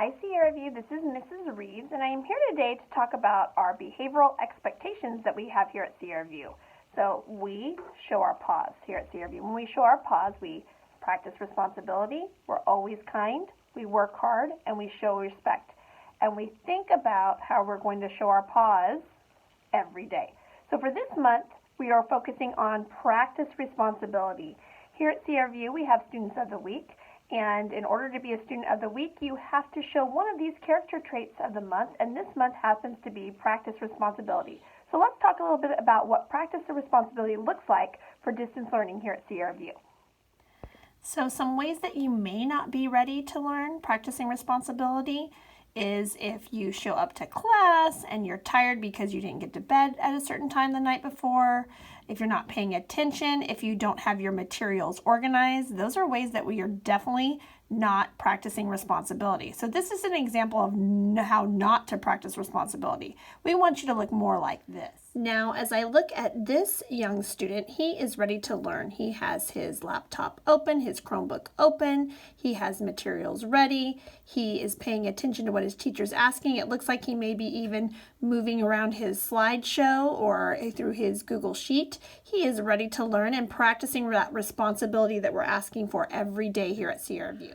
Hi Sierra View, this is Mrs. Reeves, and I am here today to talk about our behavioral expectations that we have here at Sierra View. So we show our PAWS here at Sierra View. When we show our PAWS, we practice responsibility, we're always kind, we work hard, and we show respect. And we think about how we're going to show our PAWS every day. So for this month, we are focusing on practice responsibility. Here at Sierra View, we have Students of the Week. And in order to be a Student of the Week, you have to show one of these character traits of the month, and this month happens to be practice responsibility. So let's talk a little bit about what practice of responsibility looks like for distance learning here at Sierra View. So some ways that you may not be ready to learn practicing responsibility is if you show up to class and you're tired because you didn't get to bed at a certain time the night before, if you're not paying attention, if you don't have your materials organized. Those are ways that we are definitely not practicing responsibility. So this is an example of how not to practice responsibility. We want you to look more like this. Now, as I look at this young student, he is ready to learn. He has his laptop open, his Chromebook open, he has materials ready, he is paying attention to what his teacher's asking. It looks like he may be even moving around his slideshow or through his Google Sheet. He is ready to learn and practicing that responsibility that we're asking for every day here at Sierra View.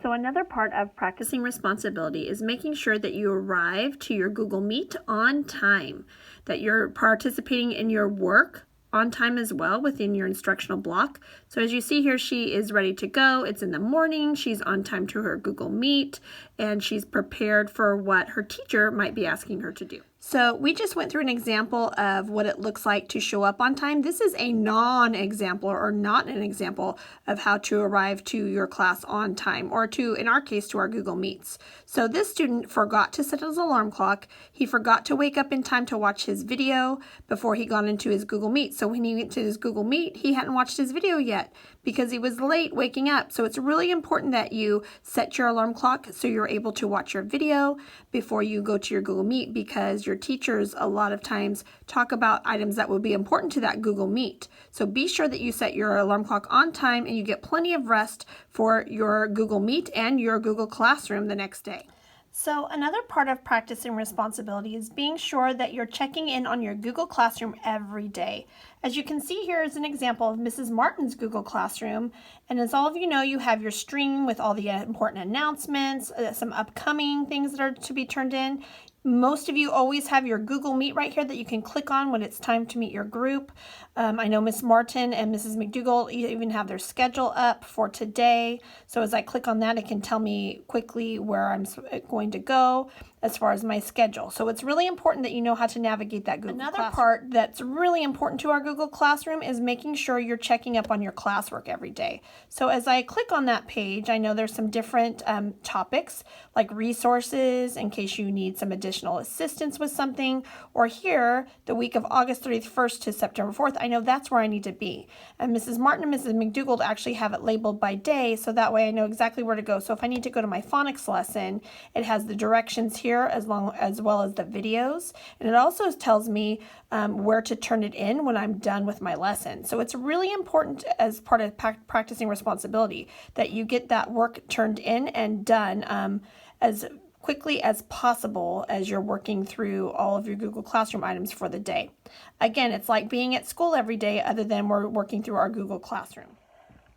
So another part of practicing responsibility is making sure that you arrive to your Google Meet on time, that you're participating in your work on time as well within your instructional block. So as you see here, she is ready to go. It's in the morning. She's on time to her Google Meet, and she's prepared for what her teacher might be asking her to do. So we just went through an example of what it looks like to show up on time. This is a non-example or not an example of how to arrive to your class on time, or to, in our case, to our Google Meets. So this student forgot to set his alarm clock. He forgot to wake up in time to watch his video before he got into his Google Meet. So when he went to his Google Meet, he hadn't watched his video yet because he was late waking up. So it's really important that you set your alarm clock so you're able to watch your video before you go to your Google Meet, because your teachers a lot of times talk about items that will be important to that Google Meet. So be sure that you set your alarm clock on time and you get plenty of rest for your Google Meet and your Google Classroom the next day. So another part of practicing responsibility is being sure that you're checking in on your Google Classroom every day. As you can see here is an example of Mrs. Martin's Google Classroom, and as all of you know, you have your stream with all the important announcements, some upcoming things that are to be turned in. Most of you always have your Google Meet right here that you can click on when it's time to meet your group. I know Miss Martin and Mrs. McDougall even have their schedule up for today. So as I click on that, it can tell me quickly where I'm going to go as far as my schedule. So it's really important that you know how to navigate that Google Classroom. Another part that's really important to our Google Classroom is making sure you're checking up on your classwork every day. So as I click on that page, I know there's some different topics like resources in case you need some additional assistance with something, or here, the week of August 31st to September 4th, I know that's where I need to be. And Mrs. Martin and Mrs. McDougall actually have it labeled by day, so that way I know exactly where to go. So if I need to go to my phonics lesson, it has the directions here as well as the videos, and it also tells me where to turn it in when I'm done with my lesson. So it's really important as part of practicing responsibility that you get that work turned in and done as quickly as possible as you're working through all of your Google Classroom items for the day. Again, it's like being at school every day other than we're working through our Google Classroom.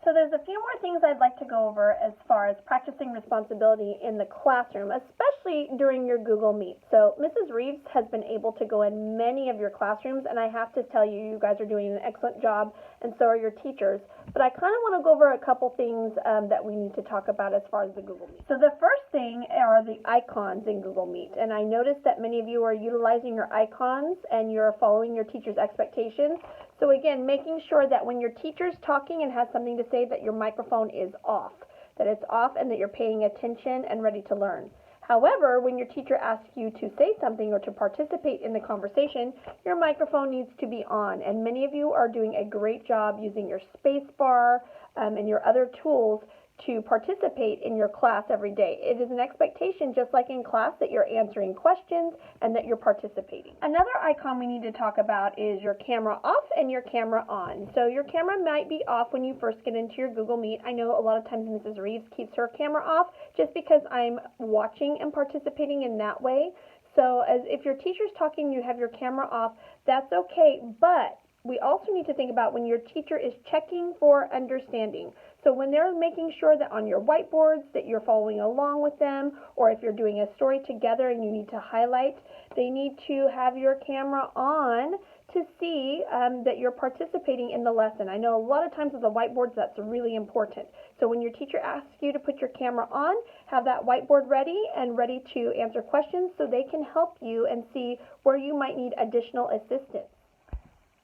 So there's a few more things I'd like to go over as far as practicing responsibility in the classroom, especially during your Google Meet. So Mrs. Reeves has been able to go in many of your classrooms, and I have to tell you, you guys are doing an excellent job, and so are your teachers. But I kind of want to go over a couple things that we need to talk about as far as the Google Meet. So the first thing are the icons in Google Meet, and I noticed that many of you are utilizing your icons and you're following your teacher's expectations. So again, making sure that when your teacher's talking and has something to say, that your microphone is off, that it's off and that you're paying attention and ready to learn. However, when your teacher asks you to say something or to participate in the conversation, your microphone needs to be on. And many of you are doing a great job using your space bar and your other tools to participate in your class every day. It is an expectation, just like in class, that you're answering questions and that you're participating. Another icon we need to talk about is your camera off and your camera on. So your camera might be off when you first get into your Google Meet. I know a lot of times Mrs. Reeves keeps her camera off just because I'm watching and participating in that way. So as if your teacher's talking, you have your camera off, that's okay, but we also need to think about when your teacher is checking for understanding. So when they're making sure that on your whiteboards that you're following along with them, or if you're doing a story together and you need to highlight, they need to have your camera on to see that you're participating in the lesson. I know a lot of times with the whiteboards that's really important. So when your teacher asks you to put your camera on, have that whiteboard ready and ready to answer questions so they can help you and see where you might need additional assistance.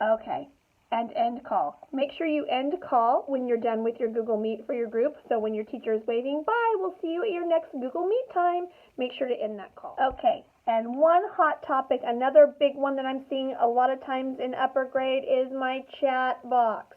Okay, and end call. Make sure you end call when you're done with your Google Meet for your group. So when your teacher is waving, bye, we'll see you at your next Google Meet time, make sure to end that call. Okay, and one hot topic, another big one that I'm seeing a lot of times in upper grade is my chat box.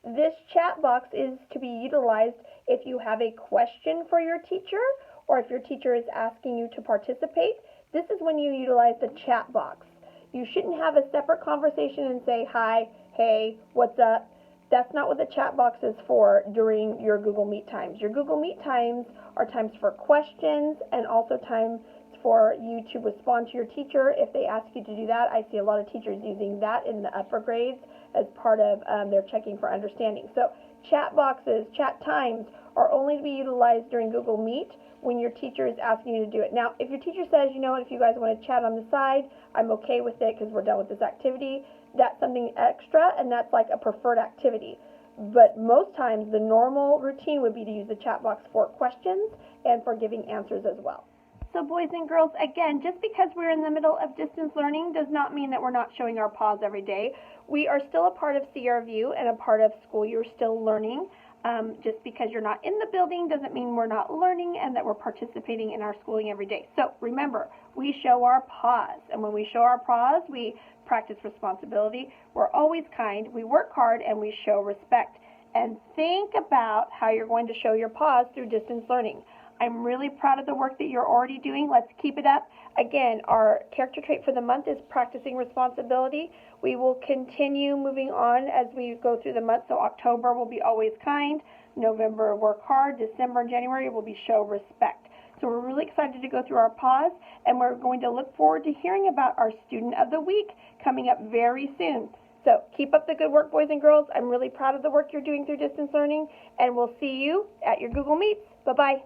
This chat box is to be utilized if you have a question for your teacher or if your teacher is asking you to participate. This is when you utilize the chat box. You shouldn't have a separate conversation and say, hi, hey, what's up? That's not what the chat box is for during your Google Meet times. Your Google Meet times are times for questions and also times for you to respond to your teacher if they ask you to do that. I see a lot of teachers using that in the upper grades as part of their checking for understanding. So chat boxes, chat times are only to be utilized during Google Meet when your teacher is asking you to do it. Now, if your teacher says, you know what, if you guys want to chat on the side, I'm okay with it because we're done with this activity, that's something extra and that's like a preferred activity. But most times the normal routine would be to use the chat box for questions and for giving answers as well. So boys and girls, again, just because we're in the middle of distance learning does not mean that we're not showing our PAWS every day. We are still a part of CRView and a part of school. You're still learning. Just because you're not in the building doesn't mean we're not learning and that we're participating in our schooling every day. So remember, we show our PAWS, and when we show our PAWS, we practice responsibility. We're always kind, we work hard, and we show respect. And think about how you're going to show your PAWS through distance learning. I'm really proud of the work that you're already doing. Let's keep it up. Again, our character trait for the month is practicing responsibility. We will continue moving on as we go through the month. So October will be always kind. November, work hard. December and January will be show respect. So we're really excited to go through our PAWS, and we're going to look forward to hearing about our Student of the Week coming up very soon. So keep up the good work, boys and girls. I'm really proud of the work you're doing through distance learning, and we'll see you at your Google Meets. Bye-bye.